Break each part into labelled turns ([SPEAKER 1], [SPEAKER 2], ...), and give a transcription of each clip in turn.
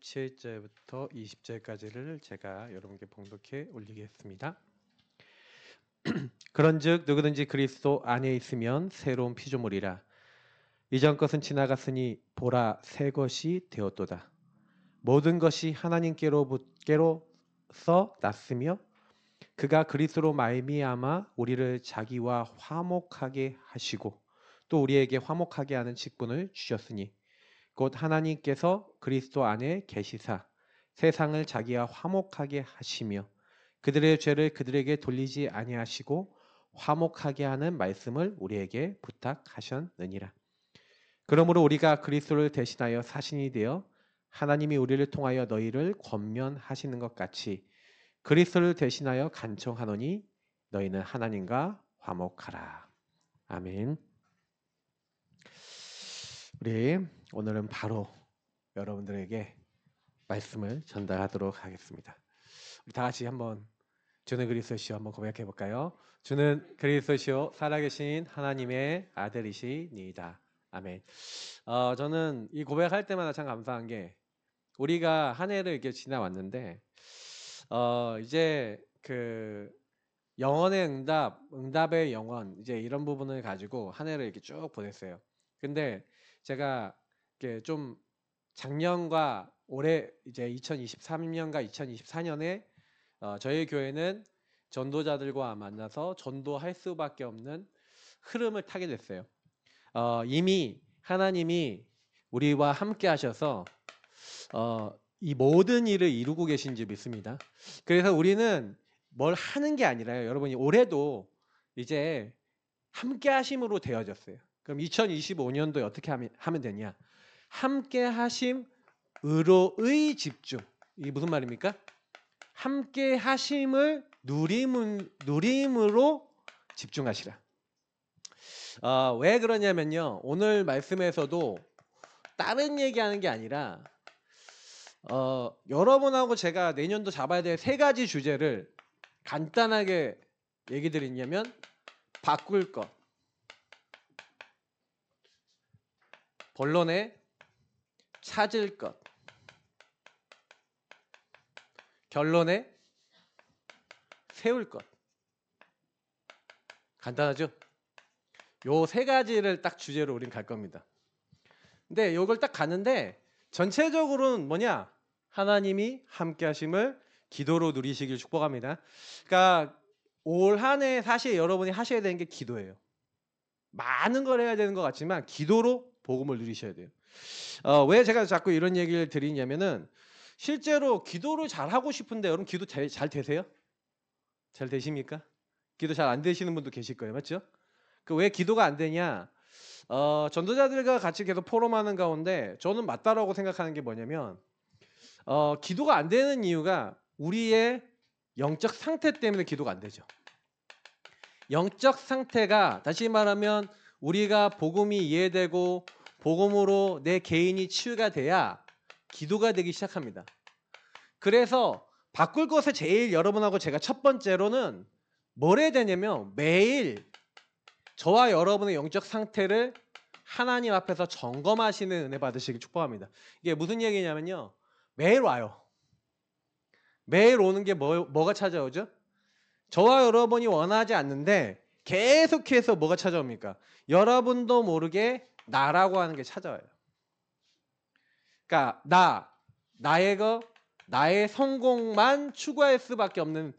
[SPEAKER 1] 17절부터 20절까지를 제가 여러분께 봉독해 올리겠습니다. 그런즉 누구든지 그리스도 안에 있으면 새로운 피조물이라. 이전 것은 지나갔으니 보라 새 것이 되었도다. 모든 것이 하나님께로서 났으며 그가 그리스도로 말미암아 우리를 자기와 화목하게 하시고 또 우리에게 화목하게 하는 직분을 주셨으니 곧 하나님께서 그리스도 안에 계시사 세상을 자기와 화목하게 하시며 그들의 죄를 그들에게 돌리지 아니하시고 화목하게 하는 말씀을 우리에게 부탁하셨느니라. 그러므로 우리가 그리스도를 대신하여 사신이 되어 하나님이 우리를 통하여 너희를 권면하시는 것 같이 그리스도를 대신하여 간청하노니 너희는 하나님과 화목하라. 아멘. 우리 오늘은 바로 여러분들에게 말씀을 전달하도록 하겠습니다. 우리 다 같이 한번 주는 그리스도시요 한번 고백해 볼까요? 주는 그리스도시요 살아계신 하나님의 아들이시니이다. 아멘. 저는 이 고백할 때마다 참 감사한 게 우리가 한 해를 이렇게 지나왔는데 이제 그 영원의 응답의 영원 이제 이런 부분을 가지고 한 해를 이렇게 쭉 보냈어요. 근데 제가 이렇게 좀 작년과 올해 이제 2023년과 2024년에 저희 교회는 전도자들과 만나서 전도할 수밖에 없는 흐름을 타게 됐어요. 이미 하나님이 우리와 함께 하셔서 이 모든 일을 이루고 계신 줄 믿습니다. 그래서 우리는 뭘 하는 게 아니라요. 여러분이 올해도 이제 함께 하심으로 되어졌어요. 그럼 2025년도에 어떻게 하면 되냐? 함께 하심으로의 집중. 이게 무슨 말입니까? 함께 하심을 누림으로 집중하시라. 왜 그러냐면요. 오늘 말씀에서도 다른 얘기하는 게 아니라 여러분하고 제가 내년도 잡아야 될 세 가지 주제를 간단하게 얘기 드리냐면 바꿀 것, 본론에 찾을 것, 결론에 세울 것. 간단하죠? 요 세 가지를 딱 주제로 우린 갈 겁니다. 근데 요걸 딱 가는데 전체적으로는 뭐냐? 하나님이 함께 하심을 기도로 누리시길 축복합니다. 그러니까 올 한 해 사실 여러분이 하셔야 되는 게 기도예요. 많은 걸 해야 되는 것 같지만 기도로 복음을 누리셔야 돼요. 왜 제가 자꾸 이런 얘기를 드리냐면은 실제로 기도를 잘 하고 싶은데 여러분 기도 잘 되세요? 잘 되십니까? 기도 잘 안 되시는 분도 계실 거예요. 맞죠? 그 왜 기도가 안 되냐? 전도자들과 같이 계속 포럼하는 가운데 저는 맞다라고 생각하는 게 뭐냐면 기도가 안 되는 이유가 우리의 영적 상태 때문에 기도가 안 되죠. 영적 상태가 다시 말하면 우리가 복음이 이해되고 복음으로 내 개인이 치유가 돼야 기도가 되기 시작합니다. 그래서 바꿀 것을 제일 여러분하고 제가 첫 번째로는 뭘 해야 되냐면 매일 저와 여러분의 영적 상태를 하나님 앞에서 점검하시는 은혜 받으시길 축복합니다. 이게 무슨 얘기냐면요. 매일 와요. 매일 오는 게 뭐가 찾아오죠? 저와 여러분이 원하지 않는데 계속해서 뭐가 찾아옵니까? 여러분도 모르게 나라고 하는 게 찾아와요. 그러니까 나의 성공만 추구할 수밖에 없는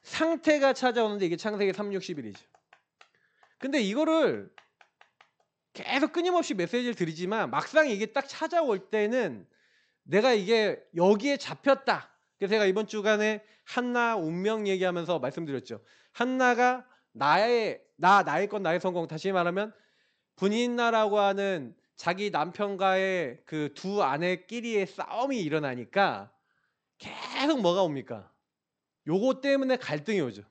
[SPEAKER 1] 상태가 찾아오는데 이게 창세기 3:61이죠. 근데 이거를 계속 끊임없이 메시지를 드리지만 막상 이게 딱 찾아올 때는 내가 이게 여기에 잡혔다. 그래서 제가 이번 주간에 한나 운명 얘기하면서 말씀드렸죠. 한나가 나의 것 나의 성공, 다시 말하면 분인나라고 하는 자기 남편과의 그 두 아내끼리의 싸움이 일어나니까 계속 뭐가 옵니까? 요거 때문에 갈등이 오죠.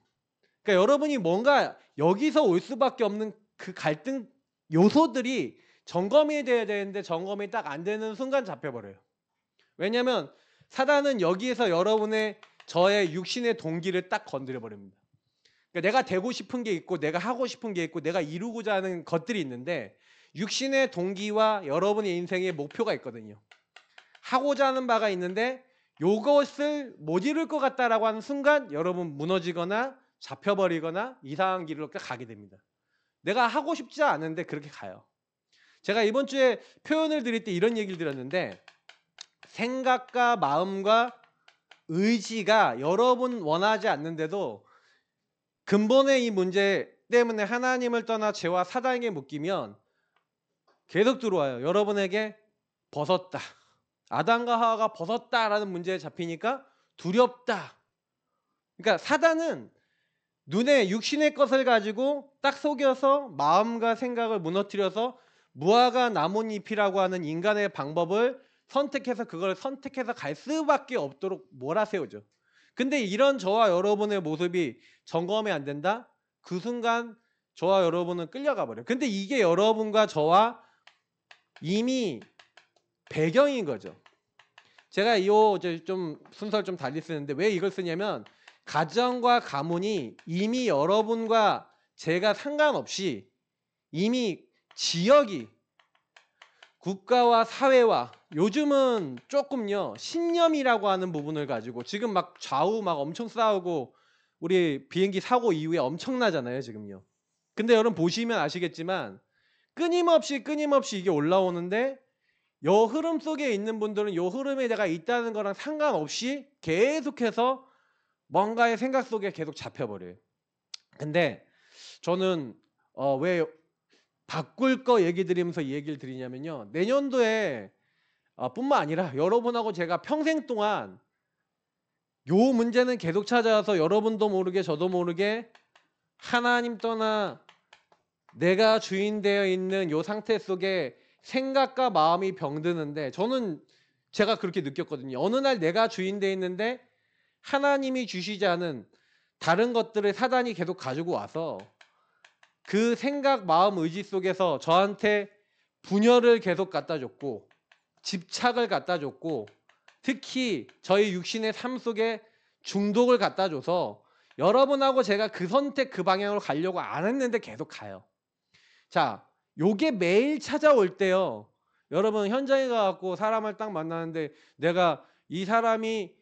[SPEAKER 1] 그러니까 여러분이 뭔가 여기서 올 수밖에 없는 그 갈등 요소들이 점검이 돼야 되는데 점검이 딱 안 되는 순간 잡혀버려요. 왜냐하면 사단은 여기에서 여러분의 저의 육신의 동기를 딱 건드려 버립니다. 그러니까 내가 되고 싶은 게 있고 내가 하고 싶은 게 있고 내가 이루고자 하는 것들이 있는데 육신의 동기와 여러분의 인생의 목표가 있거든요. 하고자 하는 바가 있는데 요것을 못 이룰 것 같다라고 하는 순간 여러분 무너지거나 잡혀버리거나 이상한 길로 가게 됩니다. 내가 하고 싶지 않은데 그렇게 가요. 제가 이번 주에 표현을 드릴 때 이런 얘기를 드렸는데 생각과 마음과 의지가 여러분 원하지 않는데도 근본의 이 문제 때문에 하나님을 떠나 죄와 사단에게 묶이면 계속 들어와요. 여러분에게 벗었다. 아담과 하와가 벗었다라는 문제에 잡히니까 두렵다. 그러니까 사단은 눈에 육신의 것을 가지고 딱 속여서 마음과 생각을 무너뜨려서 무화과 나뭇잎이라고 하는 인간의 방법을 선택해서 그걸 선택해서 갈 수밖에 없도록 몰아세우죠. 근데 이런 저와 여러분의 모습이 점검이 안 된다? 그 순간 저와 여러분은 끌려가 버려요. 근데 이게 여러분과 저와 이미 배경인 거죠. 제가 좀 순서를 좀 달리 쓰는데 왜 이걸 쓰냐면 가정과 가문이 이미 여러분과 제가 상관없이 이미 지역이 국가와 사회와 요즘은 조금요 신념이라고 하는 부분을 가지고 지금 막 좌우 막 엄청 싸우고 우리 비행기 사고 이후에 엄청나잖아요 지금요. 근데 여러분 보시면 아시겠지만 끊임없이 이게 올라오는데 요 흐름 속에 있는 분들은 요 흐름에 내가 있다는 거랑 상관없이 계속해서 뭔가의 생각 속에 계속 잡혀버려요. 근데 저는 왜 바꿀 거 얘기 드리면서 이 얘기를 드리냐면요. 내년도에 뿐만 아니라 여러분하고 제가 평생 동안 요 문제는 계속 찾아와서 여러분도 모르게 저도 모르게 하나님 떠나 내가 주인 되어 있는 요 상태 속에 생각과 마음이 병드는데 저는 제가 그렇게 느꼈거든요. 어느 날 내가 주인 되어 있는데 하나님이 주시지 않은 다른 것들을 사단이 계속 가지고 와서 그 생각, 마음, 의지 속에서 저한테 분열을 계속 갖다 줬고 집착을 갖다 줬고 특히 저희 육신의 삶 속에 중독을 갖다 줘서 여러분하고 제가 그 선택 그 방향으로 가려고 안 했는데 계속 가요. 자, 요게 매일 찾아올 때요. 여러분 현장에 가갖고 사람을 딱 만나는데 내가 이 사람이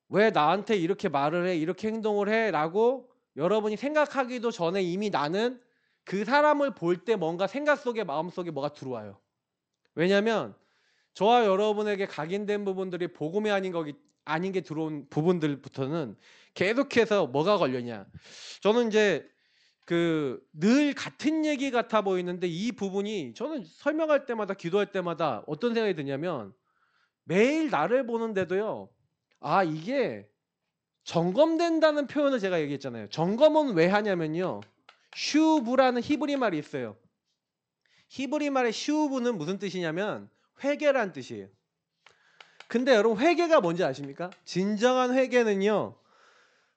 [SPEAKER 1] 왜 나한테 이렇게 말을 해 이렇게 행동을 해 라고 여러분이 생각하기도 전에 이미 나는 그 사람을 볼 때 뭔가 생각 속에 마음 속에 뭐가 들어와요. 왜냐하면 저와 여러분에게 각인된 부분들이 복음이 아닌 게 들어온 부분들부터는 계속해서 뭐가 걸렸냐. 저는 이제 늘 같은 얘기 같아 보이는데 이 부분이 저는 설명할 때마다 기도할 때마다 어떤 생각이 드냐면 매일 나를 보는데도요. 아 이게 점검된다는 표현을 제가 얘기했잖아요. 점검은 왜 하냐면요. 슈브라는 히브리 말이 있어요. 히브리 말의 슈브는 무슨 뜻이냐면 회개란 뜻이에요. 근데 여러분 회개가 뭔지 아십니까? 진정한 회개는요.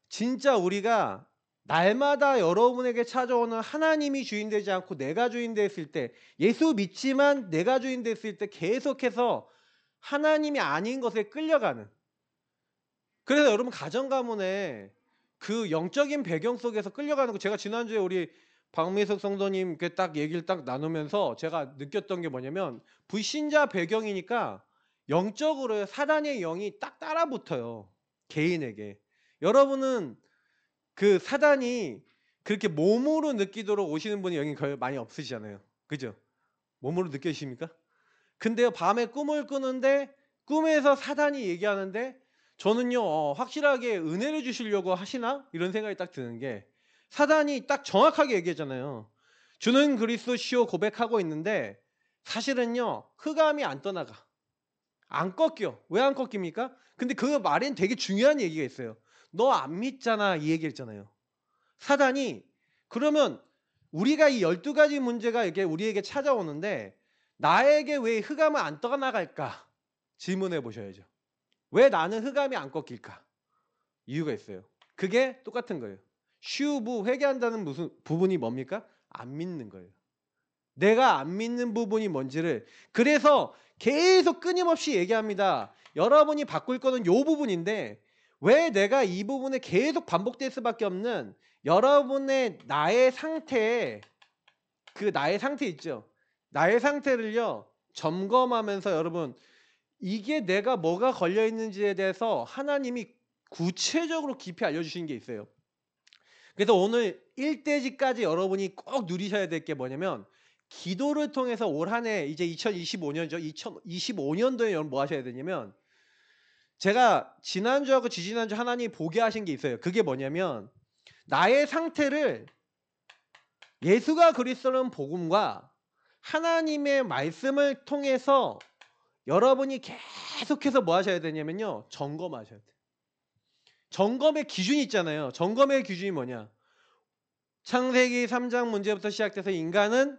[SPEAKER 1] 진짜 우리가 날마다 여러분에게 찾아오는 하나님이 주인 되지 않고 내가 주인 됐을 때 예수 믿지만 내가 주인 됐을 때 계속해서 하나님이 아닌 것에 끌려가는 그래서 여러분 가정 가문에 그 영적인 배경 속에서 끌려가는 거 제가 지난주에 우리 박미석 성도님 딱 얘기를 딱 나누면서 제가 느꼈던 게 뭐냐면 불신자 배경이니까 영적으로 사단의 영이 딱 따라붙어요. 개인에게. 여러분은 그 사단이 그렇게 몸으로 느끼도록 오시는 분이 여기 거의 많이 없으시잖아요. 그죠? 몸으로 느끼십니까? 근데요 밤에 꿈을 꾸는데 꿈에서 사단이 얘기하는데 저는요 확실하게 은혜를 주시려고 하시나? 이런 생각이 딱 드는 게 사단이 딱 정확하게 얘기했잖아요. 주는 그리스도시요 고백하고 있는데 사실은요 흑암이 안 떠나가. 안 꺾여. 왜 안 꺾입니까? 근데 그 말엔 되게 중요한 얘기가 있어요. 너 안 믿잖아 이 얘기했잖아요. 사단이 그러면 우리가 이 12가지 문제가 이렇게 우리에게 찾아오는데 나에게 왜 흑암은 안 떠나갈까? 질문해 보셔야죠. 왜 나는 흑암이 안 꺾일까? 이유가 있어요. 그게 똑같은 거예요. 슈브 회개한다는 무슨 부분이 뭡니까? 안 믿는 거예요. 내가 안 믿는 부분이 뭔지를 그래서 계속 끊임없이 얘기합니다. 여러분이 바꿀 거는 요 부분인데 왜 내가 이 부분에 계속 반복될 수밖에 없는 여러분의 나의 상태에 그 나의 상태 있죠. 나의 상태를요 점검하면서 여러분 이게 내가 뭐가 걸려 있는지에 대해서 하나님이 구체적으로 깊이 알려주시는 게 있어요. 그래서 오늘 1대지까지 여러분이 꼭 누리셔야 될 게 뭐냐면 기도를 통해서 올 한 해 이제 2025년이죠. 2025년도에 여러분 뭐 하셔야 되냐면 제가 지난주하고 지지난주 하나님이 보게 하신 게 있어요. 그게 뭐냐면 나의 상태를 예수가 그리스도는 복음과 하나님의 말씀을 통해서 여러분이 계속해서 뭐 하셔야 되냐면요. 점검하셔야 돼요. 점검의 기준이 있잖아요. 점검의 기준이 뭐냐? 창세기 3장 문제부터 시작돼서 인간은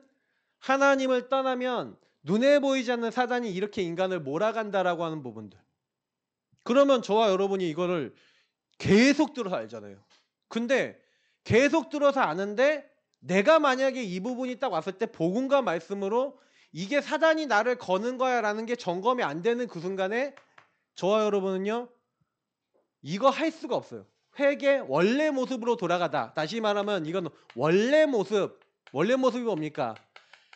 [SPEAKER 1] 하나님을 떠나면 눈에 보이지 않는 사단이 이렇게 인간을 몰아간다라고 하는 부분들. 그러면 저와 여러분이 이거를 계속 들어서 알잖아요. 근데 계속 들어서 아는데 내가 만약에 이 부분이 딱 왔을 때 복음과 말씀으로 이게 사단이 나를 거는 거야 라는 게 점검이 안 되는 그 순간에 저와 여러분은요. 이거 할 수가 없어요. 회개 원래 모습으로 돌아가다. 다시 말하면 이건 원래 모습. 원래 모습이 뭡니까?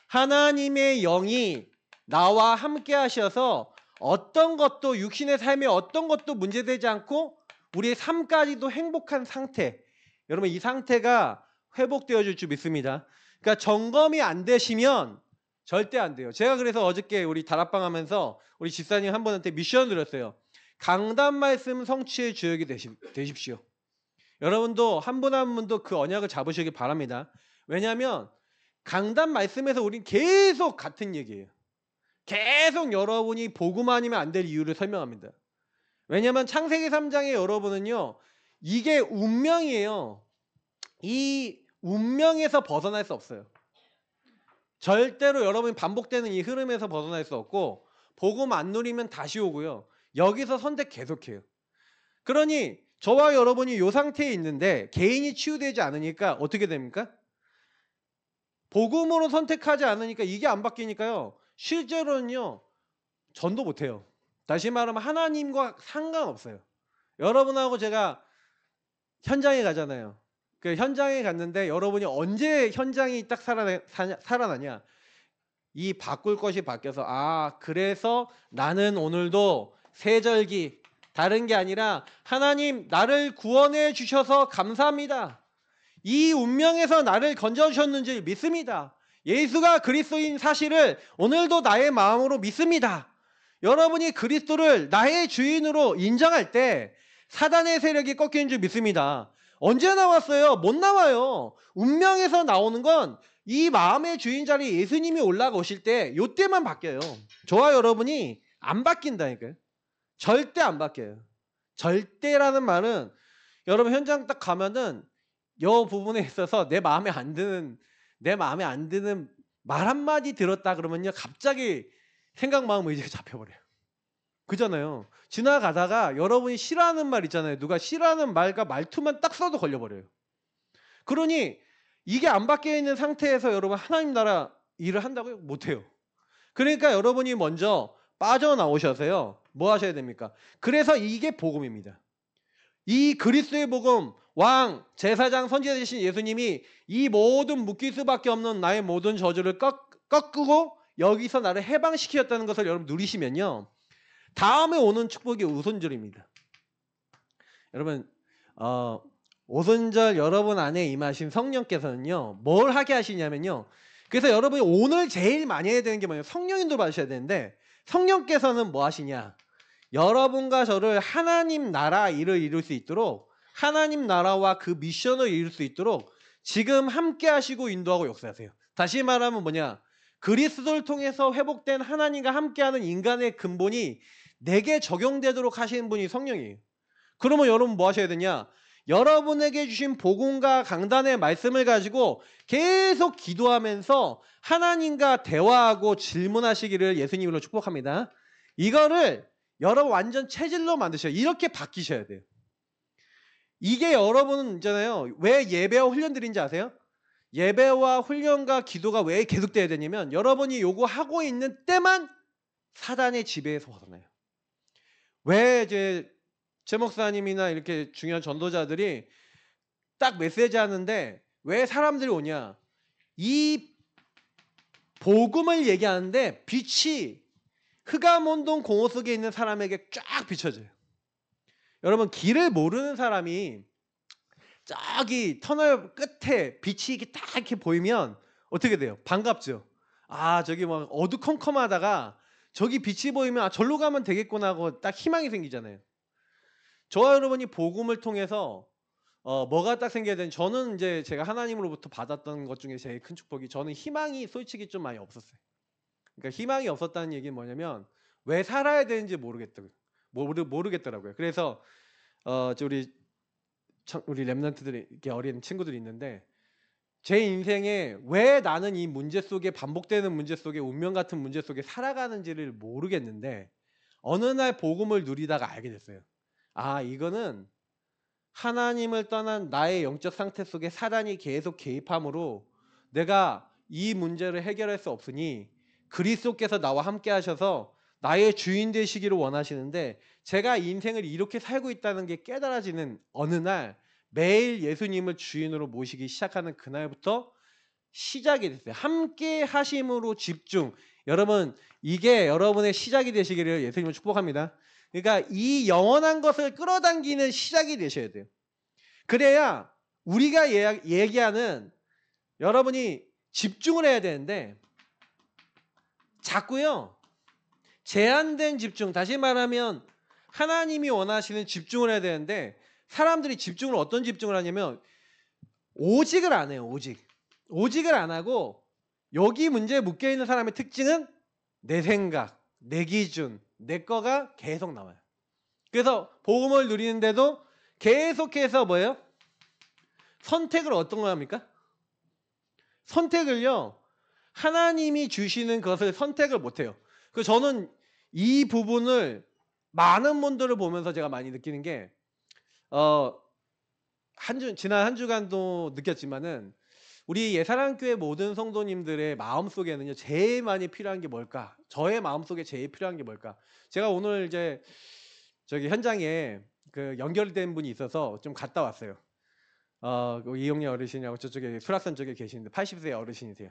[SPEAKER 1] 하나님의 영이 나와 함께 하셔서 어떤 것도 육신의 삶에 어떤 것도 문제되지 않고 우리의 삶까지도 행복한 상태. 여러분 이 상태가 회복되어 줄 줄 믿습니다. 그러니까 점검이 안 되시면 절대 안 돼요. 제가 그래서 어저께 우리 다락방 하면서 우리 집사님 한 분한테 미션 드렸어요. 강단 말씀 성취의 주역이 되십시오. 여러분도 한 분 한 분도 그 언약을 잡으시기 바랍니다. 왜냐하면 강단 말씀에서 우린 계속 같은 얘기예요. 계속 여러분이 복음 아니면 안 될 이유를 설명합니다. 왜냐하면 창세기 3장에 여러분은요. 이게 운명이에요. 이 운명에서 벗어날 수 없어요. 절대로 여러분이 반복되는 이 흐름에서 벗어날 수 없고 복음 안 누리면 다시 오고요. 여기서 선택 계속해요. 그러니 저와 여러분이 이 상태에 있는데 개인이 치유되지 않으니까 어떻게 됩니까? 복음으로 선택하지 않으니까 이게 안 바뀌니까요. 실제로는요. 전도 못해요. 다시 말하면 하나님과 상관없어요. 여러분하고 제가 현장에 가잖아요. 그 현장에 갔는데 여러분이 언제 현장이 딱 살아나냐. 이 바꿀 것이 바뀌어서 그래서 나는 오늘도 세절기 다른 게 아니라 하나님 나를 구원해 주셔서 감사합니다. 이 운명에서 나를 건져주셨는지 믿습니다. 예수가 그리스도인 사실을 오늘도 나의 마음으로 믿습니다. 여러분이 그리스도를 나의 주인으로 인정할 때 사단의 세력이 꺾이는 줄 믿습니다. 언제 나왔어요? 못 나와요. 운명에서 나오는 건 이 마음의 주인 자리에 예수님이 올라오실 때 이때만 바뀌어요. 저와 여러분이 안 바뀐다니까요. 절대 안 바뀌어요. 절대라는 말은 여러분 현장 딱 가면은 이 부분에 있어서 내 마음에 안 드는 말 한마디 들었다 그러면요. 갑자기 생각, 마음, 의지가 잡혀버려요. 그잖아요. 지나가다가 여러분이 싫어하는 말 있잖아요. 누가 싫어하는 말과 말투만 딱 써도 걸려버려요. 그러니 이게 안 바뀌어 있는 상태에서 여러분 하나님 나라 일을 한다고요? 못해요. 그러니까 여러분이 먼저 빠져나오셔서요. 뭐 하셔야 됩니까? 그래서 이게 복음입니다. 이 그리스도의 복음, 왕, 제사장, 선지자 되신 예수님이 이 모든 묶일 수밖에 없는 나의 모든 저주를 꺾고 여기서 나를 해방시켰다는 것을 여러분 누리시면요. 다음에 오는 축복이 오순절입니다. 여러분 오순절 여러분 안에 임하신 성령께서는요. 뭘 하게 하시냐면요. 그래서 여러분이 오늘 제일 많이 해야 되는 게 뭐냐면 성령인도 받으셔야 되는데 성령께서는 뭐 하시냐. 여러분과 저를 하나님 나라 일을 이룰 수 있도록 하나님 나라와 그 미션을 이룰 수 있도록 지금 함께 하시고 인도하고 역사하세요. 다시 말하면 뭐냐. 그리스도를 통해서 회복된 하나님과 함께하는 인간의 근본이 내게 적용되도록 하시는 분이 성령이에요. 그러면 여러분 뭐 하셔야 되냐. 여러분에게 주신 복음과 강단의 말씀을 가지고 계속 기도하면서 하나님과 대화하고 질문하시기를 예수님으로 축복합니다. 이거를 여러분 완전 체질로 만드셔야 돼요. 이렇게 바뀌셔야 돼요. 이게 여러분은 있잖아요. 왜 예배와 훈련 드린지 아세요? 예배와 훈련과 기도가 왜 계속돼야 되냐면 여러분이 요거 하고 있는 때만 사단의 지배에서 벗어나요. 왜 이제 최 목사님이나 이렇게 중요한 전도자들이 딱 메시지 하는데 왜 사람들이 오냐. 이 복음을 얘기하는데 빛이 흑암온동 공허 속에 있는 사람에게 쫙 비춰져요. 여러분 길을 모르는 사람이 저기 터널 끝에 빛이 이렇게 딱 이렇게 보이면 어떻게 돼요? 반갑죠. 아 저기 막 어두컴컴하다가 저기 빛이 보이면 아 절로 가면 되겠구나 하고 딱 희망이 생기잖아요. 저와 여러분이 복음을 통해서 뭐가 딱 생겨야 되는 저는 이제 제가 하나님으로부터 받았던 것 중에 제일 큰 축복이 저는 희망이 솔직히 좀 많이 없었어요. 그러니까 희망이 없었다는 얘기는 뭐냐면 왜 살아야 되는지 모르겠더라고요. 그래서 우리 랩런트들이 이렇게 어린 친구들이 있는데 제 인생에 왜 나는 이 문제 속에 반복되는 문제 속에 운명 같은 문제 속에 살아가는지를 모르겠는데 어느 날 복음을 누리다가 알게 됐어요. 아 이거는 하나님을 떠난 나의 영적 상태 속에 사단이 계속 개입함으로 내가 이 문제를 해결할 수 없으니 그리스도께서 나와 함께 하셔서 나의 주인 되시기를 원하시는데 제가 인생을 이렇게 살고 있다는 게 깨달아지는 어느 날 매일 예수님을 주인으로 모시기 시작하는 그날부터 시작이 됐어요. 함께 하심으로 집중. 여러분 이게 여러분의 시작이 되시기를 예수님을 축복합니다. 그러니까 이 영원한 것을 끌어당기는 시작이 되셔야 돼요. 그래야 우리가 얘기하는 여러분이 집중을 해야 되는데 자꾸요 제한된 집중, 다시 말하면 하나님이 원하시는 집중을 해야 되는데 사람들이 집중을 어떤 집중을 하냐면 오직을 안 해요. 오직을 안 하고 여기 문제에 묶여있는 사람의 특징은 내 생각, 내 기준, 내 거가 계속 나와요. 그래서 복음을 누리는데도 계속해서 뭐예요? 선택을 어떤 거 합니까? 선택을요 하나님이 주시는 것을 선택을 못해요. 그래서 저는 이 부분을 많은 분들을 보면서 제가 많이 느끼는 게 지난 한 주간도 느꼈지만은 우리 예사랑교회 모든 성도님들의 마음속에는요 제일 많이 필요한 게 뭘까? 저의 마음속에 제일 필요한 게 뭘까? 제가 오늘 이제 저기 현장에 그 연결된 분이 있어서 좀 갔다 왔어요. 이용리 어르신이라고 저쪽에 수락산 쪽에 계시는데 80세 어르신이세요.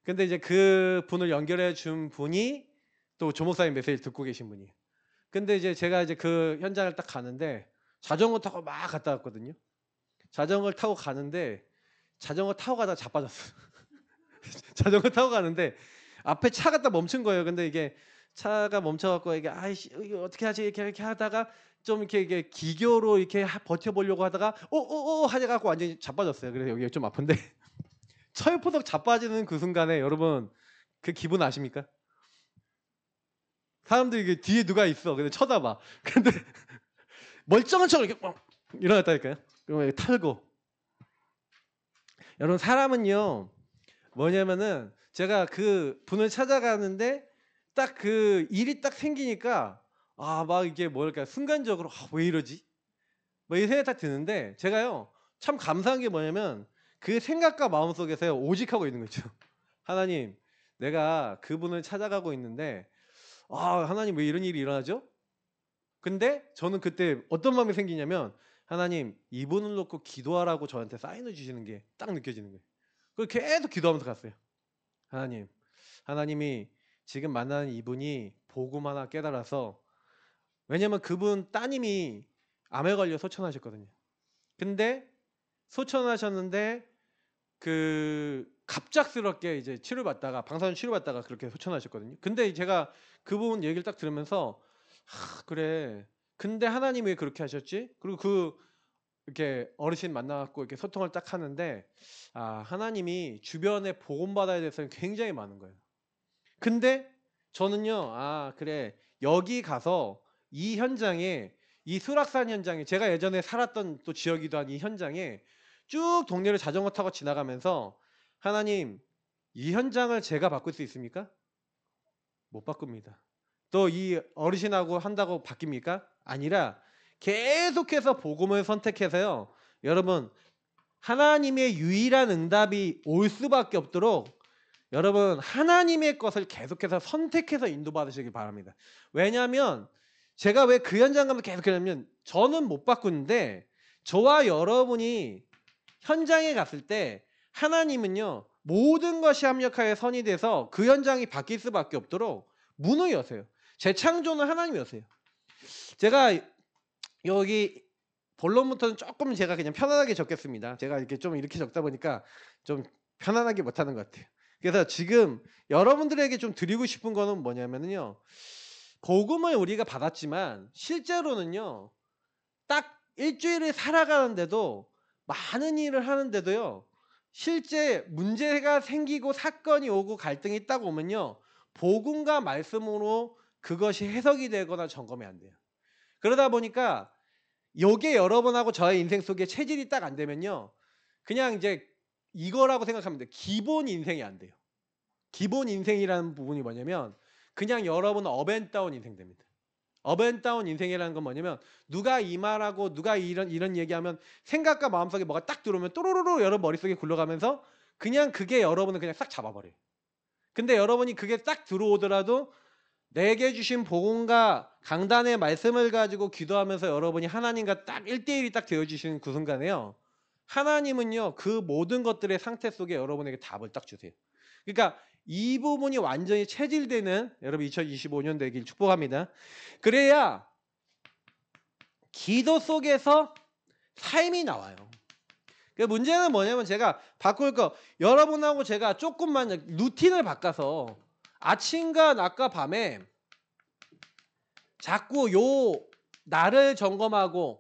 [SPEAKER 1] 근데 이제 그 분을 연결해 준 분이 또 조목사님 메시지 듣고 계신 분이에요. 근데 이제 제가 이제 그 현장을 딱 가는데 자전거 타고 막 갔다 왔거든요. 자전거를 타고 가는데 자전거 타고 가다가 자빠졌어. 자전거 타고 가는데 앞에 차가 딱 멈춘 거예요. 근데 이게 차가 멈춰갖고 이게 아이씨 이거 어떻게 하지 이렇게 하다가 좀 이렇게 기교로 이렇게 버텨보려고 하다가 하자갖고 완전히 자빠졌어요. 그래서 여기가 좀 아픈데 철포덕 자빠지는 그 순간에 여러분 그 기분 아십니까? 사람들이 이게 뒤에 누가 있어. 근데 쳐다봐. 근데 멀쩡한 척 이렇게 일어났다니까요. 그러면 탈고. 여러분 사람은요 뭐냐면은 제가 그 분을 찾아가는데 딱 그 일이 딱 생기니까 막 이게 뭐랄까 순간적으로 왜 이러지? 뭐 이 생각이 딱 드는데 제가요 참 감사한 게 뭐냐면 그 생각과 마음속에서요 오직하고 있는 거죠. 하나님 내가 그분을 찾아가고 있는데 하나님 왜 이런 일이 일어나죠? 근데 저는 그때 어떤 마음이 생기냐면 하나님 이분을 놓고 기도하라고 저한테 사인을 주시는 게 딱 느껴지는 거예요. 그걸 계속 기도하면서 갔어요. 하나님이 지금 만나는 이분이 복음 하나 깨달아서 왜냐면 그분 따님이 암에 걸려 소천하셨거든요. 근데 소천하셨는데 그 갑작스럽게 이제 치료받다가 방사선 치료받다가 그렇게 소천하셨거든요. 근데 제가 그 부분 얘기를 딱 들으면서 그래. 근데 하나님이 왜 그렇게 하셨지? 그리고 이렇게 어르신 만나갖고 이렇게 소통을 딱 하는데 하나님이 주변에 복음받아야 될 사람이 굉장히 많은 거예요. 근데 저는요 그래 여기 가서 이 현장에 이 수락산 현장에 제가 예전에 살았던 또 지역이기도 한 이 현장에 쭉 동네를 자전거 타고 지나가면서 하나님 이 현장을 제가 바꿀 수 있습니까? 못 바꿉니다. 또 이 어르신하고 한다고 바뀝니까? 아니라 계속해서 복음을 선택해서요. 여러분 하나님의 유일한 응답이 올 수밖에 없도록 여러분 하나님의 것을 계속해서 선택해서 인도받으시기 바랍니다. 왜냐하면 제가 왜 그 현장 가면 계속 그러냐면 저는 못 바꾸는데 저와 여러분이 현장에 갔을 때 하나님은요 모든 것이 합력하여 선이 돼서 그 현장이 바뀔 수밖에 없도록 문을 여세요. 재창조는 하나님이 여세요. 제가 여기 본론부터는 조금 제가 그냥 편안하게 적겠습니다. 제가 이렇게 좀 이렇게 적다 보니까 좀 편안하게 못하는 것 같아요. 그래서 지금 여러분들에게 좀 드리고 싶은 거는 뭐냐면요. 복음을 우리가 받았지만 실제로는요. 딱 일주일을 살아가는데도 많은 일을 하는데도요. 실제 문제가 생기고 사건이 오고 갈등이 딱 오면요. 복음과 말씀으로 그것이 해석이 되거나 점검이 안 돼요. 그러다 보니까 요게 여러분하고 저의 인생 속에 체질이 딱 안 되면요. 그냥 이제 이거라고 생각하면 돼요. 기본 인생이 안 돼요. 기본 인생이라는 부분이 뭐냐면 그냥 여러분은 업앤다운 인생 됩니다. 업앤다운 인생이라는 건 뭐냐면 누가 이 말하고 누가 이런 얘기하면 생각과 마음속에 뭐가 딱 들어오면 또로로로 여러분 머릿속에 굴러가면서 그냥 그게 여러분을 그냥 싹 잡아버려요. 근데 여러분이 그게 딱 들어오더라도 내게 주신 복음과 강단의 말씀을 가지고 기도하면서 여러분이 하나님과 딱 1대1이 딱 되어주시는 그 순간에요. 하나님은요. 그 모든 것들의 상태 속에 여러분에게 답을 딱 주세요. 그러니까 이 부분이 완전히 체질되는 여러분 2025년 되길 축복합니다. 그래야 기도 속에서 삶이 나와요. 그 문제는 뭐냐면 제가 바꿀 거 여러분하고 제가 조금만 루틴을 바꿔서 아침과 낮과 밤에 자꾸 요 나를 점검하고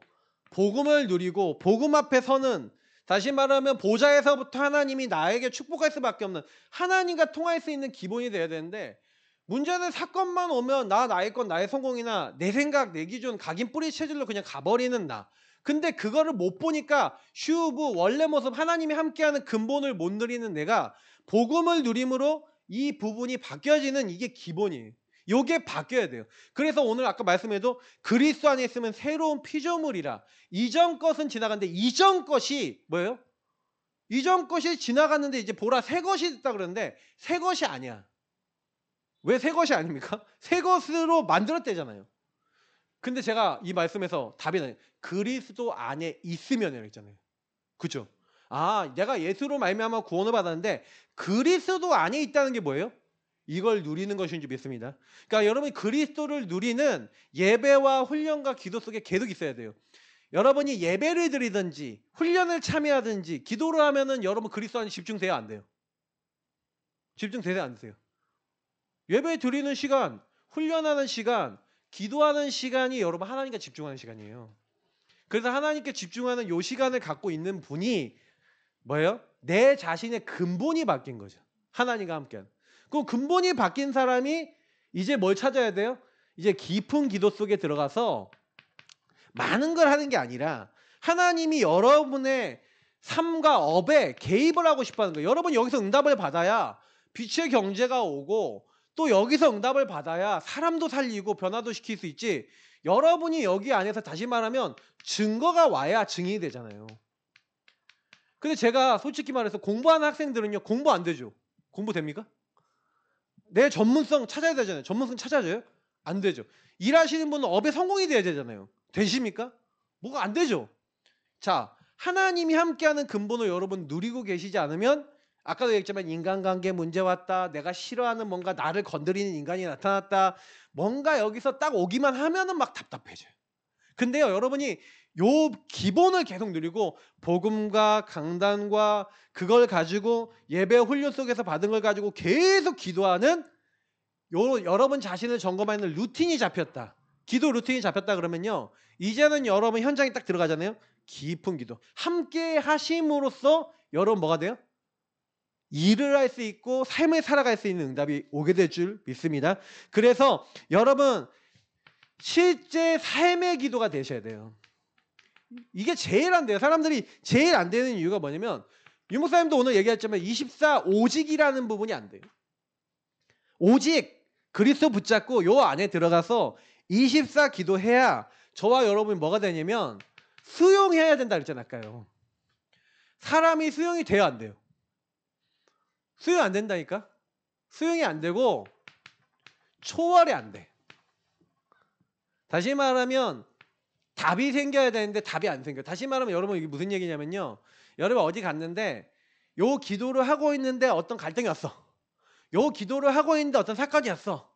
[SPEAKER 1] 복음을 누리고 복음 앞에 서는 다시 말하면 보좌에서부터 하나님이 나에게 축복할 수밖에 없는 하나님과 통할 수 있는 기본이 돼야 되는데 문제는 사건만 오면 나의 것 나의 성공이나 내 생각 내 기준 각인 뿌리 체질로 그냥 가버리는 나. 근데 그거를 못 보니까 슈브 원래 모습 하나님이 함께하는 근본을 못 누리는 내가 복음을 누림으로 이 부분이 바뀌어지는 이게 기본이에요. 요게 바뀌어야 돼요. 그래서 오늘 아까 말씀해도 그리스도 안에 있으면 새로운 피조물이라 이전 것은 지나갔는데 이전 것이 뭐예요? 이전 것이 지나갔는데 이제 보라 새 것이 있다 그러는데 새 것이 아니야. 왜 새 것이 아닙니까? 새 것으로 만들었대잖아요. 근데 제가 이 말씀에서 답이 나요. 그리스도 안에 있으면이라고 했잖아요. 그죠? 아, 내가 예수로 말미암아 구원을 받았는데 그리스도 안에 있다는 게 뭐예요? 이걸 누리는 것인 줄 믿습니다. 그러니까 여러분이 그리스도를 누리는 예배와 훈련과 기도 속에 계속 있어야 돼요. 여러분이 예배를 드리든지 훈련을 참여하든지 기도를 하면은 여러분 그리스도 안에 집중돼야 안 돼요. 집중돼야 안 돼요. 예배 드리는 시간, 훈련하는 시간, 기도하는 시간이 여러분 하나님께 집중하는 시간이에요. 그래서 하나님께 집중하는 요 시간을 갖고 있는 분이 뭐예요? 내 자신의 근본이 바뀐 거죠. 하나님과 함께하는. 그 근본이 바뀐 사람이 이제 뭘 찾아야 돼요? 이제 깊은 기도 속에 들어가서 많은 걸 하는 게 아니라 하나님이 여러분의 삶과 업에 개입을 하고 싶어 하는 거예요. 여러분 여기서 응답을 받아야 빛의 경제가 오고 또 여기서 응답을 받아야 사람도 살리고 변화도 시킬 수 있지. 여러분이 여기 안에서 다시 말하면 증거가 와야 증인이 되잖아요. 근데 제가 솔직히 말해서 공부하는 학생들은요. 공부 안 되죠. 공부 됩니까? 내 전문성 찾아야 되잖아요. 전문성 찾아져요? 안 되죠. 일하시는 분은 업에 성공이 돼야 되잖아요. 되십니까? 뭐가 안 되죠. 자, 하나님이 함께하는 근본을 여러분 누리고 계시지 않으면 아까도 얘기했지만 인간관계 문제 왔다. 내가 싫어하는 뭔가 나를 건드리는 인간이 나타났다. 뭔가 여기서 딱 오기만 하면은 막 답답해져요. 근데요, 여러분이 요 기본을 계속 누리고 복음과 강단과 그걸 가지고 예배 훈련 속에서 받은 걸 가지고 계속 기도하는 요 여러분 자신을 점검하는 루틴이 잡혔다. 기도 루틴이 잡혔다 그러면요. 이제는 여러분 현장에 딱 들어가잖아요. 깊은 기도. 함께 하심으로써 여러분 뭐가 돼요? 일을 할 수 있고 삶을 살아갈 수 있는 응답이 오게 될 줄 믿습니다. 그래서 여러분 실제 삶의 기도가 되셔야 돼요. 이게 제일 안 돼요. 사람들이 제일 안 되는 이유가 뭐냐면 유목사님도 오늘 얘기했지만 24 오직이라는 부분이 안 돼요. 오직 그리스도 붙잡고 요 안에 들어가서 24 기도해야 저와 여러분이 뭐가 되냐면 수용해야 된다 그랬잖아요. 아까요. 사람이 수용이 돼야 안 돼요. 수용 안 된다니까? 수용이 안 되고 초월이 안 돼. 다시 말하면 답이 생겨야 되는데 답이 안 생겨. 다시 말하면 여러분 이게 무슨 얘기냐면요. 여러분 어디 갔는데 요 기도를 하고 있는데 어떤 갈등이 왔어. 요 기도를 하고 있는데 어떤 사건이 왔어.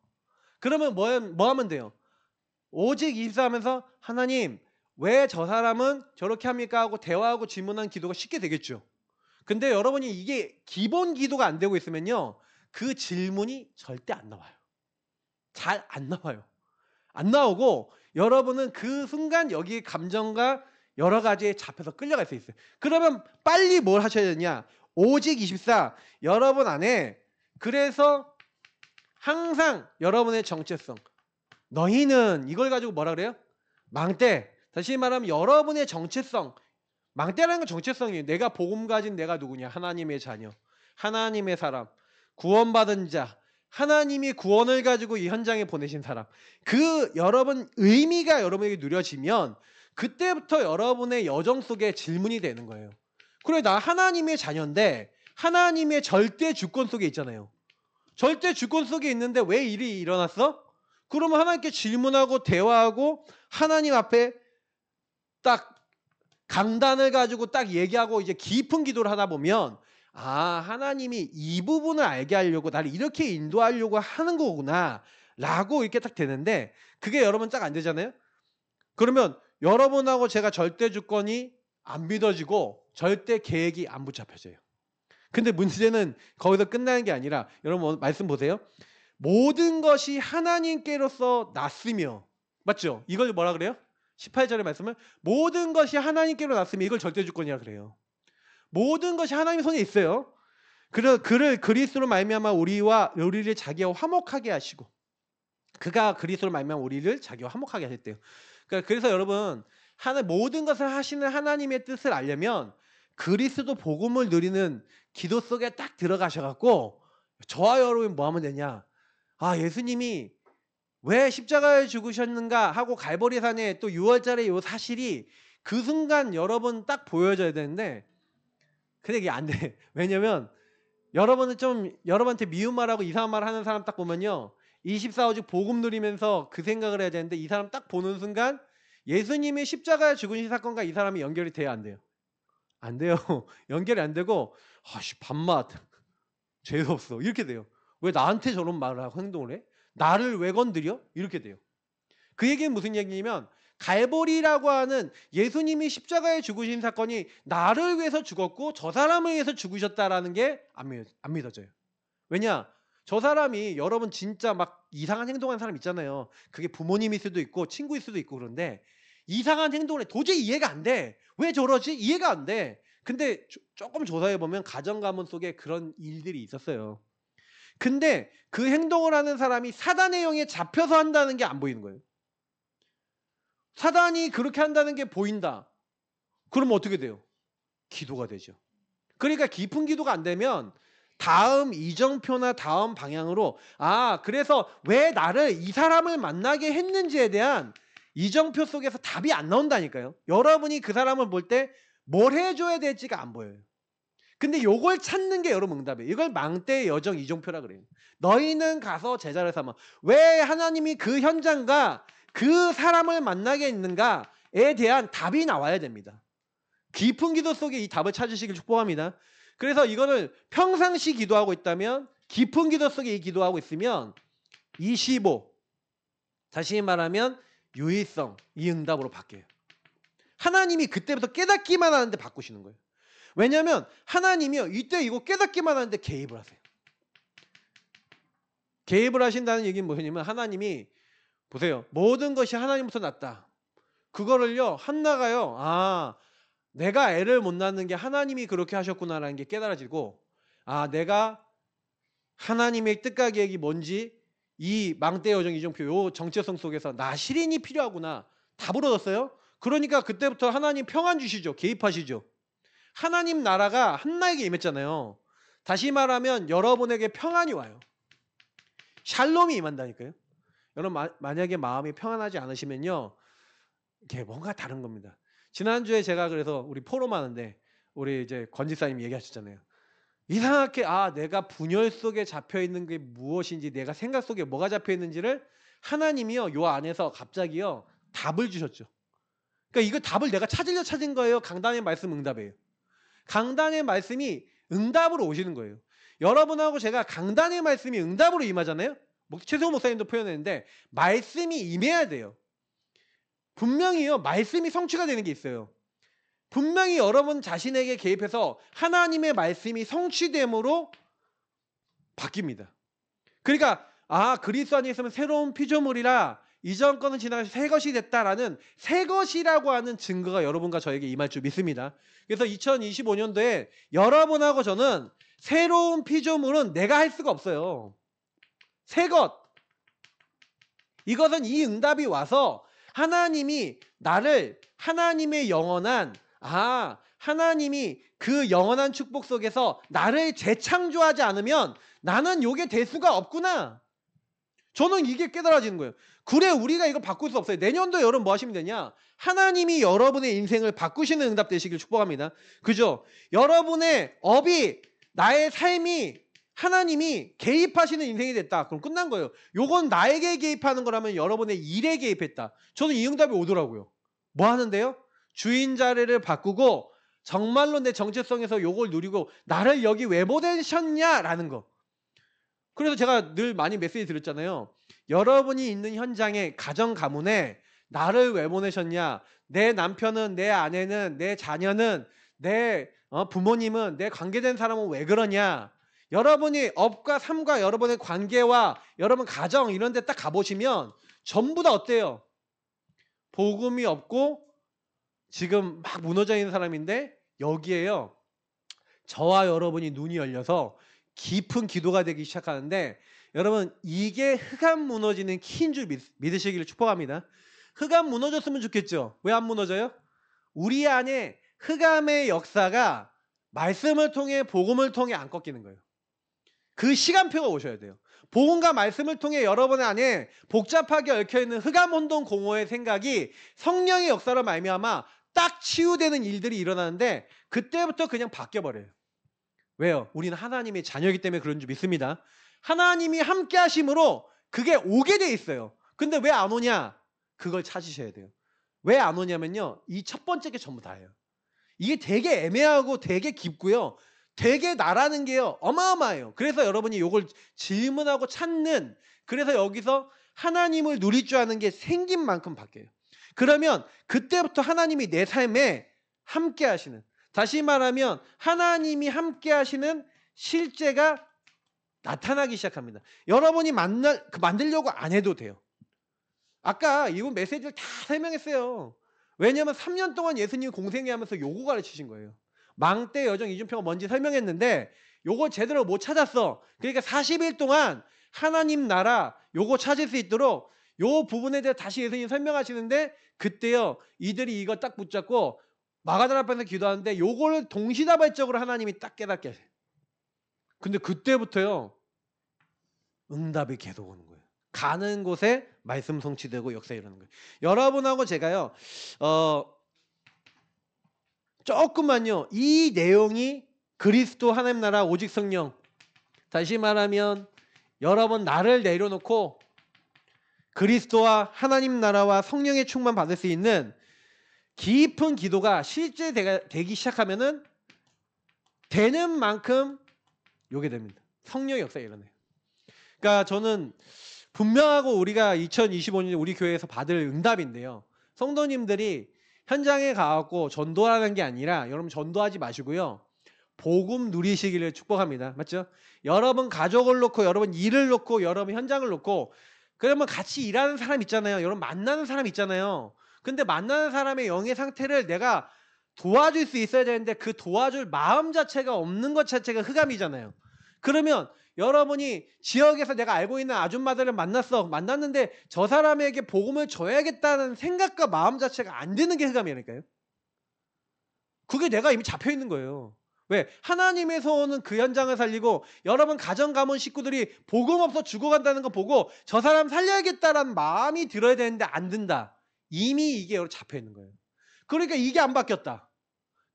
[SPEAKER 1] 그러면 뭐 하면 돼요? 오직 24 하면서 하나님 왜 저 사람은 저렇게 합니까? 하고 대화하고 질문한 기도가 쉽게 되겠죠. 근데 여러분이 이게 기본 기도가 안 되고 있으면요. 그 질문이 절대 안 나와요. 잘 안 나와요. 안 나오고 여러분은 그 순간 여기 감정과 여러 가지에 잡혀서 끌려갈 수 있어요. 그러면 빨리 뭘 하셔야 되냐? 오직 24 여러분 안에 그래서 항상 여러분의 정체성 너희는 이걸 가지고 뭐라 그래요? 망대. 다시 말하면 여러분의 정체성 망대라는 건 정체성이에요. 내가 복음 가진 내가 누구냐? 하나님의 자녀, 하나님의 사람, 구원받은 자, 하나님이 구원을 가지고 이 현장에 보내신 사람. 그 여러분 의미가 여러분에게 누려지면 그때부터 여러분의 여정 속에 질문이 되는 거예요. 그래 나 하나님의 자녀인데 하나님의 절대 주권 속에 있잖아요. 절대 주권 속에 있는데 왜 일이 일어났어? 그러면 하나님께 질문하고 대화하고 하나님 앞에 딱 강단을 가지고 딱 얘기하고 이제 깊은 기도를 하다 보면 아 하나님이 이 부분을 알게 하려고 나를 이렇게 인도하려고 하는 거구나 라고 이렇게 딱 되는데 그게 여러분 딱 안 되잖아요. 그러면 여러분하고 제가 절대 주권이 안 믿어지고 절대 계획이 안 붙잡혀져요. 근데 문제는 거기서 끝나는 게 아니라 여러분 말씀 보세요. 모든 것이 하나님께로서 났으며 맞죠? 이걸 뭐라 그래요? 18절의 말씀을 모든 것이 하나님께로 났으며 이걸 절대주권이라 그래요. 모든 것이 하나님 손에 있어요. 그를 그리스도로 말미암아 우리를 자기와 화목하게 하시고 그가 그리스도로 말미암아 우리를 자기와 화목하게 하셨대요. 그래서 여러분 모든 것을 하시는 하나님의 뜻을 알려면 그리스도 복음을 누리는 기도 속에 딱 들어가셔갖고 저와 여러분이 뭐 하면 되냐? 아 예수님이 왜 십자가에 죽으셨는가 하고 갈보리산에 또 6월절에 이 사실이 그 순간 여러분 딱 보여져야 되는데 근데 이게 안 돼. 왜냐면 여러분은 좀 여러분한테 미운 말하고 이상한 말 하는 사람 딱 보면요. 24오직 복음 누리면서 그 생각을 해야 되는데 이 사람 딱 보는 순간 예수님이 십자가에 죽으신 사건과 이 사람이 연결이 돼야 안 돼요. 안 돼요. 연결이 안 되고 아씨 밥맛 죄송없어 이렇게 돼요. 왜 나한테 저런 말을 하고 행동을 해? 나를 왜 건드려? 이렇게 돼요. 그 얘기는 무슨 얘기냐면 갈보리라고 하는 예수님이 십자가에 죽으신 사건이 나를 위해서 죽었고 저 사람을 위해서 죽으셨다라는 게 안 믿어져요. 왜냐? 저 사람이 여러분 진짜 막 이상한 행동하는 사람 있잖아요. 그게 부모님일 수도 있고 친구일 수도 있고 그런데 이상한 행동을 해. 도저히 이해가 안 돼. 왜 저러지? 이해가 안 돼. 근데 조금 조사해보면 가정 가문 속에 그런 일들이 있었어요. 근데 그 행동을 하는 사람이 사단의 영에 잡혀서 한다는 게 안 보이는 거예요. 사단이 그렇게 한다는 게 보인다. 그러면 어떻게 돼요? 기도가 되죠. 그러니까 깊은 기도가 안 되면 다음 이정표나 다음 방향으로 그래서 왜 나를 이 사람을 만나게 했는지에 대한 이정표 속에서 답이 안 나온다니까요. 여러분이 그 사람을 볼 때 뭘 해줘야 될지가 안 보여요. 근데 요걸 찾는 게 여러분 응답이에요. 이걸 망대의 여정 이정표라 그래요. 너희는 가서 제자를 삼아. 왜 하나님이 그 현장과 그 사람을 만나게 했는가에 대한 답이 나와야 됩니다. 깊은 기도 속에 이 답을 찾으시길 축복합니다. 그래서 이거를 평상시 기도하고 있다면 깊은 기도 속에 이 기도하고 있으면 25 다시 말하면 유의성 이 응답으로 바뀌어요. 하나님이 그때부터 깨닫기만 하는데 바꾸시는 거예요. 왜냐하면 하나님이요 이때 이거 깨닫기만 하는데 개입을 하세요. 개입을 하신다는 얘기는 뭐냐면 하나님이 보세요. 모든 것이 하나님부터 났다. 그거를요 한나가요 내가 애를 못 낳는 게 하나님이 그렇게 하셨구나라는 게 깨달아지고 내가 하나님의 뜻과 계획이 뭔지 이 망대 여정 이정표 요 정체성 속에서 나 실인이 필요하구나 다 부러졌어요. 그러니까 그때부터 하나님 평안 주시죠. 개입하시죠. 하나님 나라가 한나에게 임했잖아요. 다시 말하면 여러분에게 평안이 와요. 샬롬이 임한다니까요. 여러분 만약에 마음이 평안하지 않으시면요 이게 뭔가 다른 겁니다. 지난주에 제가 그래서 우리 포럼 하는데 우리 이제 권지사님이 얘기하셨잖아요. 이상하게 내가 분열 속에 잡혀있는 게 무엇인지 내가 생각 속에 뭐가 잡혀있는지를 하나님이요 요 안에서 갑자기요 답을 주셨죠. 그러니까 이거 답을 내가 찾은 거예요. 강단의 말씀 응답이에요. 강단의 말씀이 응답으로 오시는 거예요. 여러분하고 제가 강단의 말씀이 응답으로 임하잖아요. 최세호 목사님도 표현했는데 말씀이 임해야 돼요. 분명히요. 말씀이 성취가 되는 게 있어요. 분명히 여러분 자신에게 개입해서 하나님의 말씀이 성취됨으로 바뀝니다. 그러니까 그리스도 안에 있으면 새로운 피조물이라 이전 것은 지나가서 새 것이 됐다라는 새 것이라고 하는 증거가 여러분과 저에게 임할 줄 믿습니다. 그래서 2025년도에 여러분하고 저는 새로운 피조물은 내가 할 수가 없어요. 새 것. 이것은 이 응답이 와서 하나님이 나를 하나님의 영원한 하나님이 그 영원한 축복 속에서 나를 재창조하지 않으면 나는 요게 될 수가 없구나. 저는 이게 깨달아지는 거예요. 그래 우리가 이거 바꿀 수 없어요. 내년도에 여러분 뭐 하시면 되냐? 하나님이 여러분의 인생을 바꾸시는 응답 되시길 축복합니다. 그죠? 여러분의 업이 나의 삶이 하나님이 개입하시는 인생이 됐다. 그럼 끝난 거예요. 요건 나에게 개입하는 거라면 여러분의 일에 개입했다. 저는 이 응답이 오더라고요. 뭐 하는데요? 주인 자리를 바꾸고 정말로 내 정체성에서 요걸 누리고 나를 여기 왜 보내셨냐라는 거. 그래서 제가 늘 많이 메시지 드렸잖아요. 여러분이 있는 현장에 가정 가문에 나를 왜 보내셨냐? 내 남편은, 내 아내는, 내 자녀는, 내 부모님은, 내 관계된 사람은 왜 그러냐? 여러분이 업과 삶과 여러분의 관계와 여러분 가정 이런 데 딱 가보시면 전부 다 어때요? 복음이 없고 지금 막 무너져 있는 사람인데 여기에요. 저와 여러분이 눈이 열려서 깊은 기도가 되기 시작하는데 여러분 이게 흑암 무너지는 키인 줄 믿으시기를 축복합니다. 흑암 무너졌으면 좋겠죠. 왜 안 무너져요? 우리 안에 흑암의 역사가 말씀을 통해 복음을 통해 안 꺾이는 거예요. 그 시간표가 오셔야 돼요. 복음과 말씀을 통해 여러분 안에 복잡하게 얽혀있는 흑암 혼돈 공허의 생각이 성령의 역사로 말미암아 딱 치유되는 일들이 일어나는데 그때부터 그냥 바뀌어버려요. 왜요? 우리는 하나님의 자녀이기 때문에 그런 줄 믿습니다. 하나님이 함께 하심으로 그게 오게 돼 있어요. 근데 왜 안 오냐? 그걸 찾으셔야 돼요. 왜 안 오냐면요. 이 첫 번째 게 전부 다예요. 이게 되게 애매하고 되게 깊고요. 되게 나라는 게요. 어마어마해요. 그래서 여러분이 이걸 질문하고 찾는 그래서 여기서 하나님을 누릴 줄 아는 게 생긴 만큼 바뀌어요. 그러면 그때부터 하나님이 내 삶에 함께 하시는 다시 말하면 하나님이 함께 하시는 실제가 나타나기 시작합니다. 여러분이 만들려고 안 해도 돼요. 아까 이분 메시지를 다 설명했어요. 왜냐하면 3년 동안 예수님이 공생애 하면서 요거 가르치신 거예요. 망대 여정 이준표가 뭔지 설명했는데 요거 제대로 못 찾았어. 그러니까 40일 동안 하나님 나라 요거 찾을 수 있도록 요 부분에 대해 다시 예수님이 설명하시는데 그때요 이들이 이거 딱 붙잡고 마가다라 앞에서 기도하는데 요거를 동시다발적으로 하나님이 딱 깨닫게 하세요. 근데 그때부터요 응답이 계속 오는 거예요. 가는 곳에 말씀 성취되고 역사 이루는 거예요. 여러분하고 제가요 조금만요 이 내용이 그리스도 하나님 나라 오직 성령 다시 말하면 여러분 나를 내려놓고 그리스도와 하나님 나라와 성령의 충만 받을 수 있는 깊은 기도가 실제 되기 시작하면은 되는 만큼 요게 됩니다. 성령의 역사가 일어나요. 그러니까 저는 분명하고 우리가 2025년 우리 교회에서 받을 응답인데요. 성도님들이 현장에 가갖고 전도하는 게 아니라 여러분 전도하지 마시고요. 복음 누리시기를 축복합니다. 맞죠? 여러분 가족을 놓고 여러분 일을 놓고 여러분 현장을 놓고 그러면 같이 일하는 사람 있잖아요. 여러분 만나는 사람 있잖아요. 근데 만나는 사람의 영의 상태를 내가 도와줄 수 있어야 되는데 그 도와줄 마음 자체가 없는 것 자체가 흑암이잖아요. 그러면 여러분이 지역에서 내가 알고 있는 아줌마들을 만났는데 저 사람에게 복음을 줘야겠다는 생각과 마음 자체가 안 드는 게 흑암이라니까요. 그게 내가 이미 잡혀 있는 거예요. 왜? 하나님에서 오는 그 현장을 살리고 여러분 가정 가문 식구들이 복음 없어 죽어간다는 거 보고 저 사람 살려야겠다라는 마음이 들어야 되는데 안 든다. 이미 이게 잡혀 있는 거예요. 그러니까 이게 안 바뀌었다.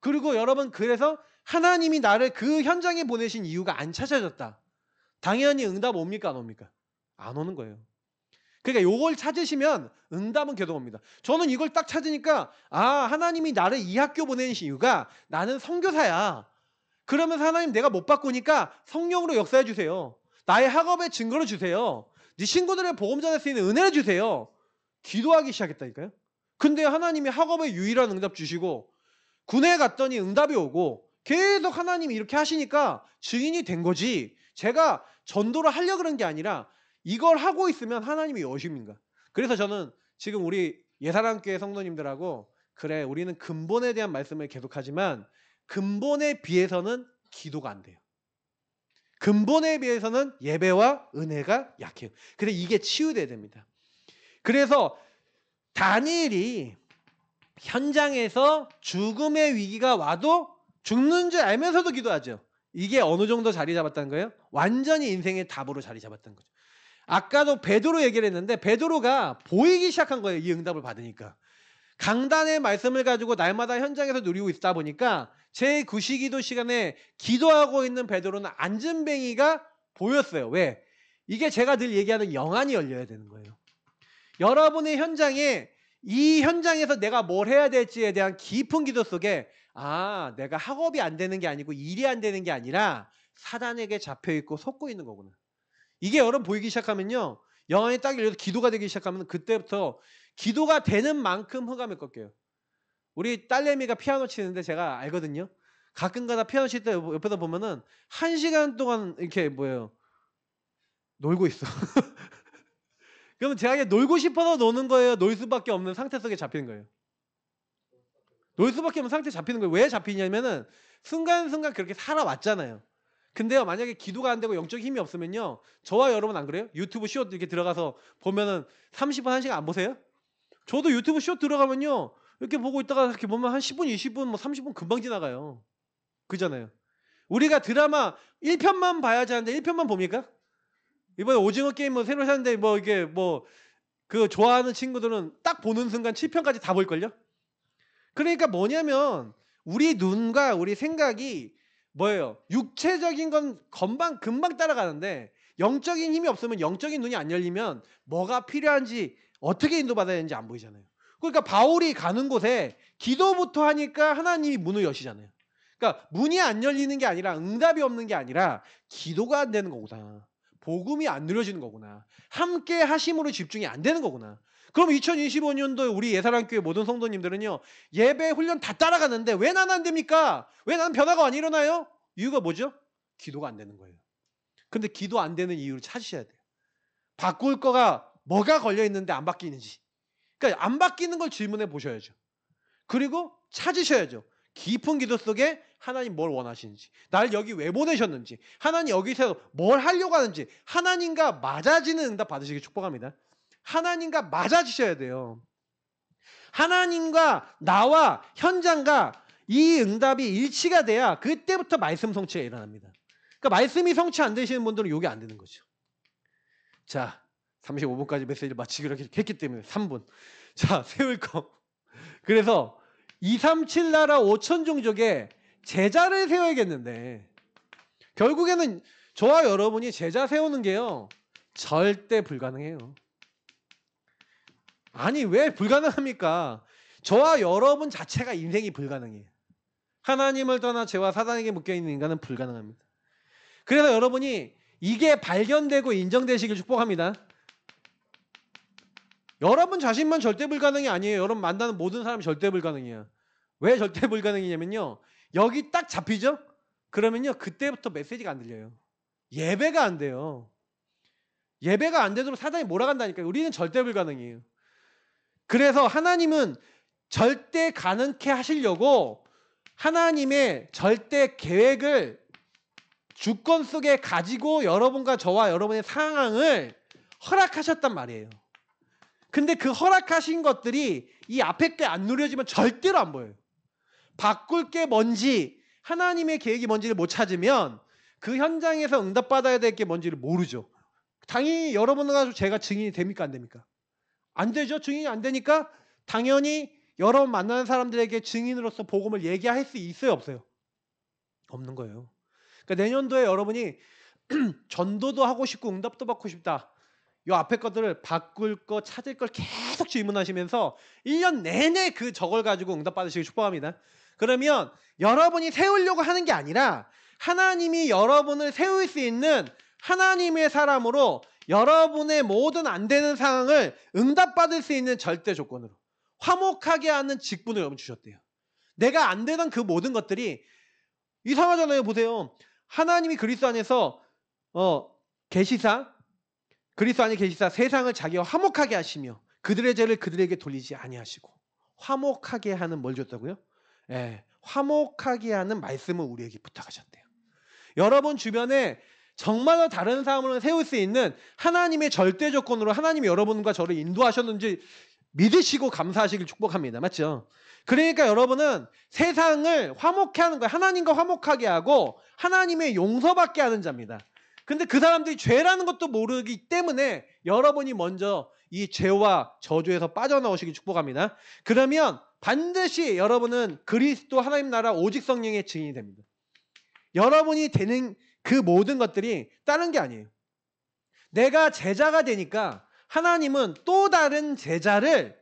[SPEAKER 1] 그리고 여러분 그래서 하나님이 나를 그 현장에 보내신 이유가 안 찾아졌다. 당연히 응답 옵니까 안 옵니까? 안 오는 거예요. 그러니까 요걸 찾으시면 응답은 계속 옵니다. 저는 이걸 딱 찾으니까 하나님이 나를 이 학교 보내신 이유가 나는 선교사야. 그러면서 하나님 내가 못 바꾸니까 성령으로 역사해 주세요. 나의 학업의 증거를 주세요. 네 친구들의 복음 전할 수 있는 은혜를 주세요. 기도하기 시작했다니까요. 근데 하나님이 학업에 유일한 응답 주시고 군에 갔더니 응답이 오고 계속 하나님이 이렇게 하시니까 증인이 된 거지. 제가 전도를 하려고 그런 게 아니라 이걸 하고 있으면 하나님이 여심인가. 그래서 저는 지금 우리 예사랑교회 성도님들하고 그래 우리는 근본에 대한 말씀을 계속하지만 근본에 비해서는 기도가 안 돼요. 근본에 비해서는 예배와 은혜가 약해요. 그래서 이게 치유돼야 됩니다. 그래서 다니엘이 현장에서 죽음의 위기가 와도 죽는 줄 알면서도 기도하죠. 이게 어느 정도 자리 잡았다는 거예요? 완전히 인생의 답으로 자리 잡았다는 거죠. 아까도 베드로 얘기를 했는데 베드로가 보이기 시작한 거예요. 이 응답을 받으니까. 강단의 말씀을 가지고 날마다 현장에서 누리고 있다 보니까 제9시기도 시간에 기도하고 있는 베드로는 안전뱅이가 보였어요. 왜? 이게 제가 늘 얘기하는 영안이 열려야 되는 거예요. 여러분의 현장에 이 현장에서 내가 뭘 해야 될지에 대한 깊은 기도 속에 아 내가 학업이 안 되는 게 아니고 일이 안 되는 게 아니라 사단에게 잡혀있고 속고 있는 거구나. 이게 여러분 보이기 시작하면요. 영안이 딱 열려서 기도가 되기 시작하면 그때부터 기도가 되는 만큼 흑암을 꺾여요. 우리 딸내미가 피아노 치는데 제가 알거든요. 가끔가다 피아노 칠 때 옆에서 보면은 1시간 동안 이렇게 뭐예요. 놀고 있어. 그러면 제가 놀고 싶어서 노는 거예요? 놀 수밖에 없는 상태 속에 잡히는 거예요? 놀 수밖에 없는 상태에 잡히는 거예요. 왜 잡히냐면은 순간순간 그렇게 살아왔잖아요. 근데요 만약에 기도가 안 되고 영적 힘이 없으면요 저와 여러분 안 그래요? 유튜브 쇼 이렇게 들어가서 보면은 30분 1시간 안 보세요? 저도 유튜브 쇼 들어가면요 이렇게 보고 있다가 이렇게 보면 한 10분 20분 뭐 30분 금방 지나가요. 그잖아요. 우리가 드라마 1편만 봐야지 하는데 1편만 봅니까? 이번에 오징어 게임 뭐 새로 샀는데 뭐 이게 뭐 그 좋아하는 친구들은 딱 보는 순간 7편까지 다 볼걸요? 그러니까 뭐냐면 우리 눈과 우리 생각이 뭐예요? 육체적인 건 금방 따라가는데 영적인 힘이 없으면 영적인 눈이 안 열리면 뭐가 필요한지 어떻게 인도받아야 되는지 안 보이잖아요. 그러니까 바울이 가는 곳에 기도부터 하니까 하나님이 문을 여시잖아요. 그러니까 문이 안 열리는 게 아니라 응답이 없는 게 아니라 기도가 안 되는 거구나. 복음이 안 누려지는 거구나. 함께 하심으로 집중이 안 되는 거구나. 그럼 2025년도에 우리 예사랑교회 모든 성도님들은요. 예배 훈련 다 따라가는데 왜 나는 안 됩니까? 왜 나는 변화가 안 일어나요? 이유가 뭐죠? 기도가 안 되는 거예요. 근데 기도 안 되는 이유를 찾으셔야 돼요. 바꿀 거가 뭐가 걸려 있는데 안 바뀌는지. 그러니까 안 바뀌는 걸 질문해 보셔야죠. 그리고 찾으셔야죠. 깊은 기도 속에 하나님 뭘 원하시는지, 날 여기 왜 보내셨는지, 하나님 여기서 뭘 하려고 하는지, 하나님과 맞아지는 응답 받으시길 축복합니다. 하나님과 맞아지셔야 돼요. 하나님과 나와 현장과 이 응답이 일치가 돼야 그때부터 말씀 성취가 일어납니다. 그러니까 말씀이 성취 안 되시는 분들은 이게 안 되는 거죠. 자, 35분까지 메시지를 마치기로 했기 때문에 3분. 자, 세울 거. 그래서 237 나라 5천 종족에 제자를 세워야겠는데 결국에는 저와 여러분이 제자 세우는 게요. 절대 불가능해요. 아니 왜 불가능합니까? 저와 여러분 자체가 인생이 불가능해요. 하나님을 떠나 죄와 사단에게 묶여있는 인간은 불가능합니다. 그래서 여러분이 이게 발견되고 인정되시길 축복합니다. 여러분 자신만 절대 불가능이 아니에요. 여러분 만나는 모든 사람이 절대 불가능이야. 왜 절대 불가능이냐면요. 여기 딱 잡히죠? 그러면요. 그때부터 메시지가 안 들려요. 예배가 안 돼요. 예배가 안 되도록 사단이 몰아간다니까요. 우리는 절대 불가능이에요. 그래서 하나님은 절대 가능케 하시려고 하나님의 절대 계획을 주권 속에 가지고 여러분과 저와 여러분의 상황을 허락하셨단 말이에요. 근데 그 허락하신 것들이 이 앞에 게 안 누려지면 절대로 안 보여요. 바꿀 게 뭔지 하나님의 계획이 뭔지를 못 찾으면 그 현장에서 응답받아야 될 게 뭔지를 모르죠. 당연히 여러분과 제가 증인이 됩니까? 안 됩니까? 안 되죠. 증인이 안 되니까 당연히 여러분 만나는 사람들에게 증인으로서 복음을 얘기할 수 있어요? 없어요? 없는 거예요. 그러니까 내년도에 여러분이 전도도 하고 싶고 응답도 받고 싶다. 이 앞에 것들을 바꿀 거 찾을 걸 계속 질문하시면서 1년 내내 그 저걸 가지고 응답 받으시길 축복합니다. 그러면 여러분이 세우려고 하는 게 아니라 하나님이 여러분을 세울 수 있는 하나님의 사람으로 여러분의 모든 안 되는 상황을 응답받을 수 있는 절대 조건으로 화목하게 하는 직분을 여러분 주셨대요. 내가 안 되던 그 모든 것들이 이상하잖아요. 보세요. 하나님이 그리스도 안에서 계시사 그리스도 안에 계시사 세상을 자기와 화목하게 하시며 그들의 죄를 그들에게 돌리지 아니하시고 화목하게 하는 뭘 줬다고요? 예, 화목하게 하는 말씀을 우리에게 부탁하셨대요. 여러분 주변에 정말로 다른 사람을 세울 수 있는 하나님의 절대 조건으로 하나님이 여러분과 저를 인도하셨는지 믿으시고 감사하시길 축복합니다. 맞죠? 그러니까 여러분은 세상을 화목케 하는 거예요. 하나님과 화목하게 하고 하나님의 용서받게 하는 자입니다. 근데 그 사람들이 죄라는 것도 모르기 때문에 여러분이 먼저 이 죄와 저주에서 빠져나오시길 축복합니다. 그러면 반드시 여러분은 그리스도 하나님 나라 오직 성령의 증인이 됩니다. 여러분이 되는 그 모든 것들이 다른 게 아니에요. 내가 제자가 되니까 하나님은 또 다른 제자를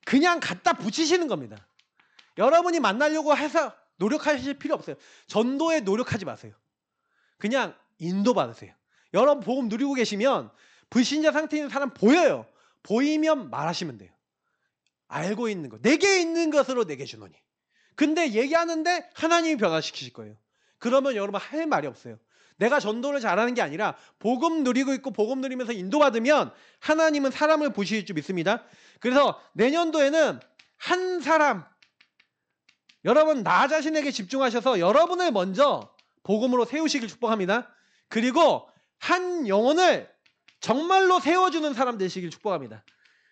[SPEAKER 1] 그냥 갖다 붙이시는 겁니다. 여러분이 만나려고 해서 노력하실 필요 없어요. 전도에 노력하지 마세요. 그냥 인도받으세요. 여러분 복음 누리고 계시면 불신자 상태에 있는 사람 보여요. 보이면 말하시면 돼요. 알고 있는 것, 내게 있는 것으로 내게 주노니. 근데 얘기하는데 하나님이 변화시키실 거예요. 그러면 여러분 할 말이 없어요. 내가 전도를 잘하는 게 아니라 복음 누리고 있고 복음 누리면서 인도받으면 하나님은 사람을 보실 줄 믿습니다. 그래서 내년도에는 한 사람, 여러분 나 자신에게 집중하셔서 여러분을 먼저 복음으로 세우시길 축복합니다. 그리고 한 영혼을 정말로 세워주는 사람 되시길 축복합니다.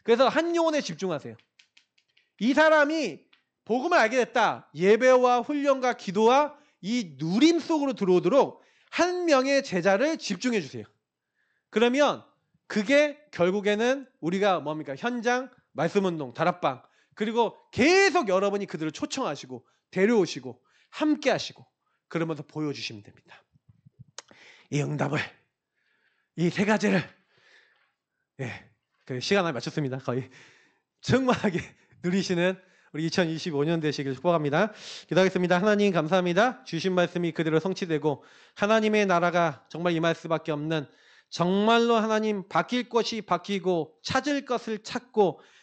[SPEAKER 1] 그래서 한 영혼에 집중하세요. 이 사람이 복음을 알게 됐다. 예배와 훈련과 기도와 이 누림 속으로 들어오도록 한 명의 제자를 집중해 주세요. 그러면 그게 결국에는 우리가 뭡니까? 현장, 말씀운동, 다락방, 그리고 계속 여러분이 그들을 초청하시고 데려오시고 함께 하시고 그러면서 보여주시면 됩니다. 이 응답을, 이 세 가지를 시간을 맞췄습니다. 거의 정말하게 누리시는 우리 2025년 되시길 축복합니다. 기도하겠습니다. 하나님 감사합니다. 주신 말씀이 그대로 성취되고 하나님의 나라가 정말 임할 수밖에 없는, 정말로 하나님 바뀔 것이 바뀌고 찾을 것을 찾고